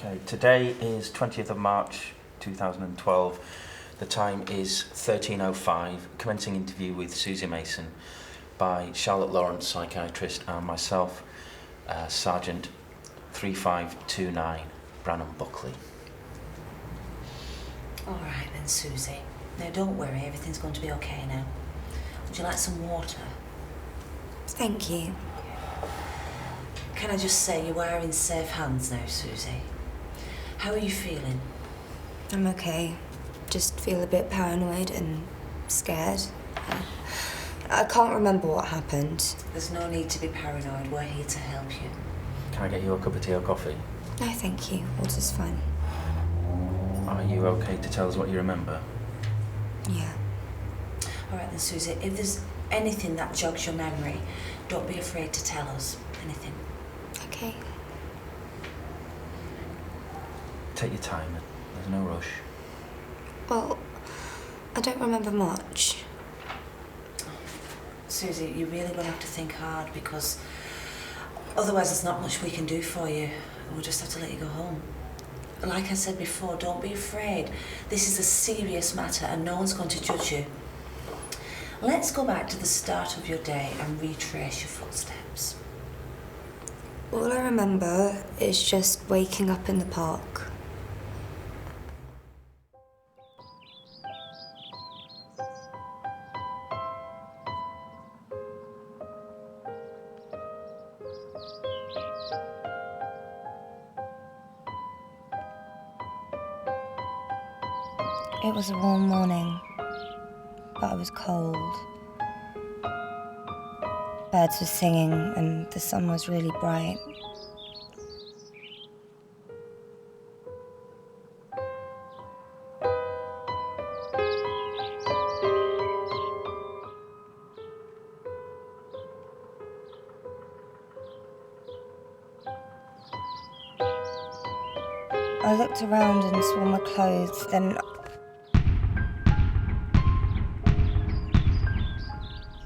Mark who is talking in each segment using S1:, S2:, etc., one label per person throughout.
S1: Okay, today is 20th of March 2012. The time is 13:05. Commencing interview with Susie Mason by Charlotte Lawrence, psychiatrist, and myself, Sergeant 3529, Branham Buckley.
S2: All right then, Susie. Now don't worry, everything's going to be okay now. Would you like some water?
S3: Thank you.
S2: Can I just say you are in safe hands now, Susie? How are you feeling?
S3: I'm okay. Just feel a bit paranoid and scared. I can't remember what happened.
S2: There's no need to be paranoid. We're here to help you.
S1: Can I get you a cup of tea or coffee?
S3: No, thank you. Water's fine.
S1: Are you okay to tell us what you remember?
S3: Yeah.
S2: All right then, Susie. If there's anything that jogs your memory, don't be afraid to tell us anything.
S3: Okay.
S1: Take your time. There's no rush.
S3: Well, I don't remember much.
S2: Susie, you're really going to have to think hard because otherwise there's not much we can do for you. We'll just have to let you go home. Like I said before, don't be afraid. This is a serious matter and no one's going to judge you. Let's go back to the start of your day and retrace your footsteps.
S3: All I remember is just waking up in the park. It was a warm morning, but I was cold. Birds were singing and the sun was really bright. I looked around and saw my clothes, then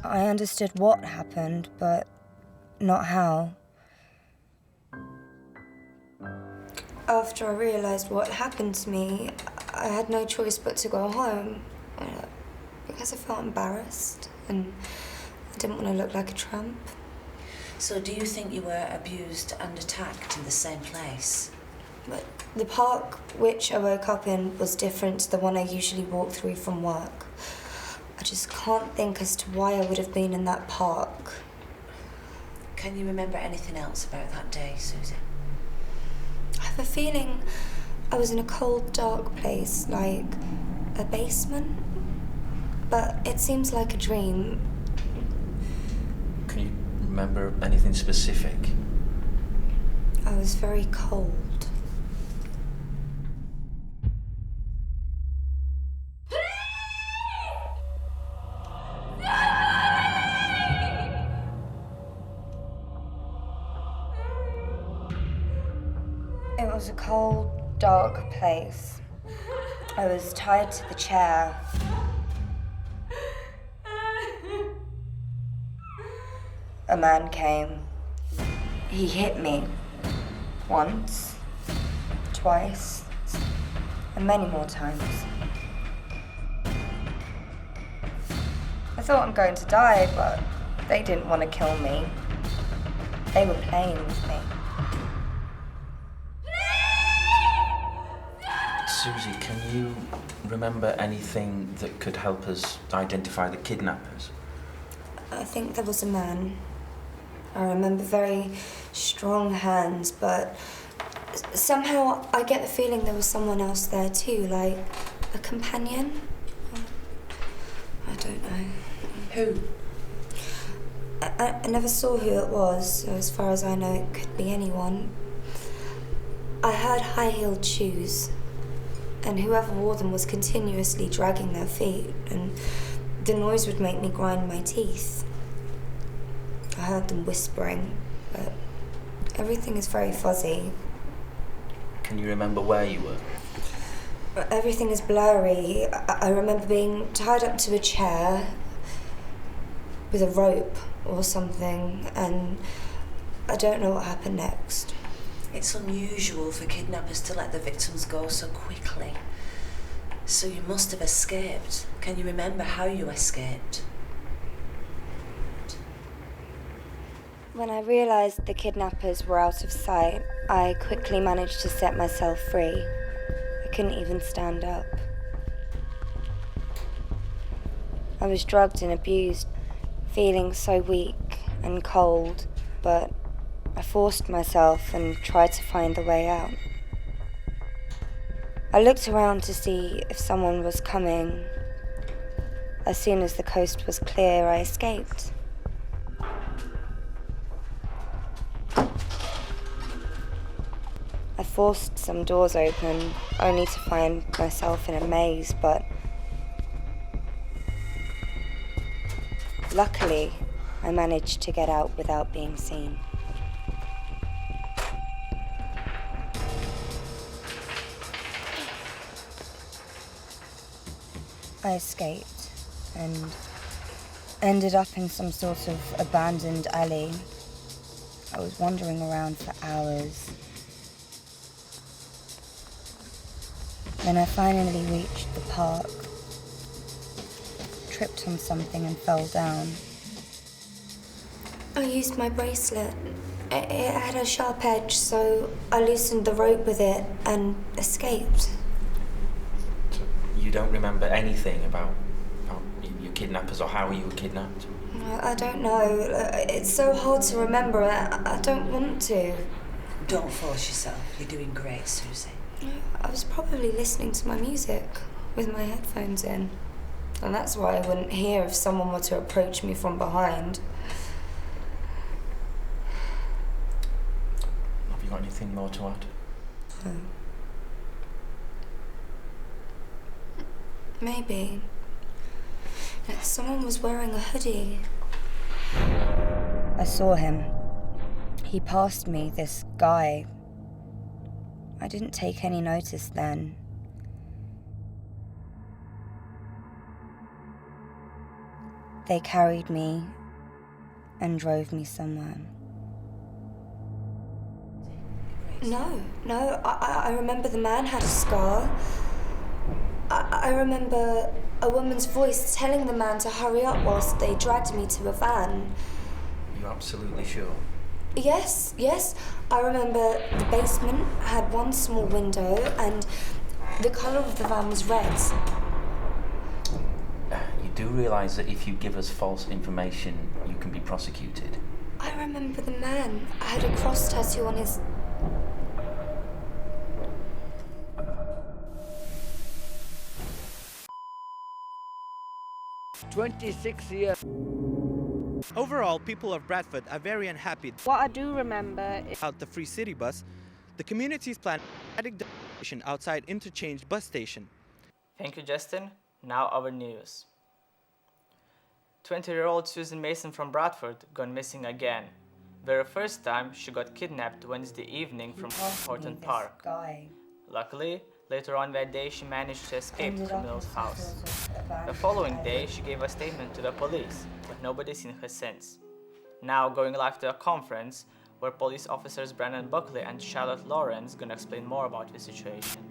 S3: I understood what happened, but not how. After I realised what happened to me, I had no choice but to go home. Because I felt embarrassed and I didn't want to look like a tramp.
S2: So do you think you were abused and attacked in the same place?
S3: But the park which I woke up in was different to the one I usually walk through from work. I just can't think as to why I would have been in that park.
S2: Can you remember anything else about that day, Susie?
S3: I have a feeling I was in a cold, dark place, like a basement. But it seems like a dream.
S1: Can you remember anything specific?
S3: I was very cold. It was a cold, dark place. I was tied to the chair. A man came. He hit me. Once, twice, and many more times. I thought I'm going to die, but they didn't want to kill me. They were playing with me.
S1: Susie, can you remember anything that could help us identify the kidnappers?
S3: I think there was a man. I remember very strong hands, but somehow I get the feeling there was someone else there too, like a companion. I don't know.
S2: Who?
S3: I never saw who it was, so as far as I know, it could be anyone. I heard high-heeled shoes, and whoever wore them was continuously dragging their feet, and the noise would make me grind my teeth. I heard them whispering, but everything is very fuzzy.
S1: Can you remember where you were?
S3: Everything is blurry. I remember being tied up to a chair with a rope or something, and I don't know what happened next.
S2: It's unusual for kidnappers to let the victims go so quickly. So you must have escaped. Can you remember how you escaped?
S3: When I realised the kidnappers were out of sight, I quickly managed to set myself free. I couldn't even stand up. I was drugged and abused, feeling so weak and cold, but I forced myself and tried to find the way out. I looked around to see if someone was coming. As soon as the coast was clear, I escaped. I forced some doors open, only to find myself in a maze, but luckily, I managed to get out without being seen. I escaped and ended up in some sort of abandoned alley. I was wandering around for hours. Then I finally reached the park, tripped on something and fell down. I used my bracelet. It had a sharp edge, so I loosened the rope with it and escaped.
S1: You don't remember anything about your kidnappers or how you were kidnapped?
S3: I don't know. It's so hard to remember. I don't want to.
S2: Don't force yourself. You're doing great, Susie.
S3: I was probably listening to my music with my headphones in. And that's why I wouldn't hear if someone were to approach me from behind.
S1: Have you got anything more to add?
S3: Maybe. Someone was wearing a hoodie. I saw him. He passed me, this guy. I didn't take any notice then. They carried me and drove me somewhere. No, I remember the man had a scar. I remember a woman's voice telling the man to hurry up whilst they dragged me to a van.
S1: You're absolutely sure?
S3: Yes. I remember the basement had one small window and the colour of the van was red.
S1: You do realise that if you give us false information, you can be prosecuted?
S3: I remember the man had a cross tattoo on his...
S4: 26 years. Overall, people of Bradford are very unhappy.
S5: What I do remember is
S4: Out the free city bus, the community's planned demonstration outside Interchange bus station.
S6: Thank you, Justin. Now our news. 20-year-old Susan Mason from Bradford gone missing again. Very first time she got kidnapped Wednesday evening from Horton Park. Luckily, later on that day she managed to escape the criminal's house. The following day she gave a statement to the police, but nobody's seen her since. Now going live to a conference where police officers Brandon Buckley and Charlotte Lawrence gonna explain more about the situation.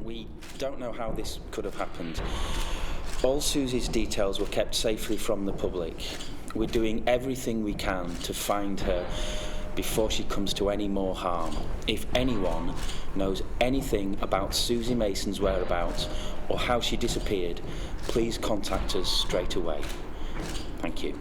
S1: We don't know how this could have happened. All Susie's details were kept safely from the public. We're doing everything we can to find her before she comes to any more harm. If anyone knows anything about Susie Mason's whereabouts or how she disappeared, please contact us straight away. Thank you.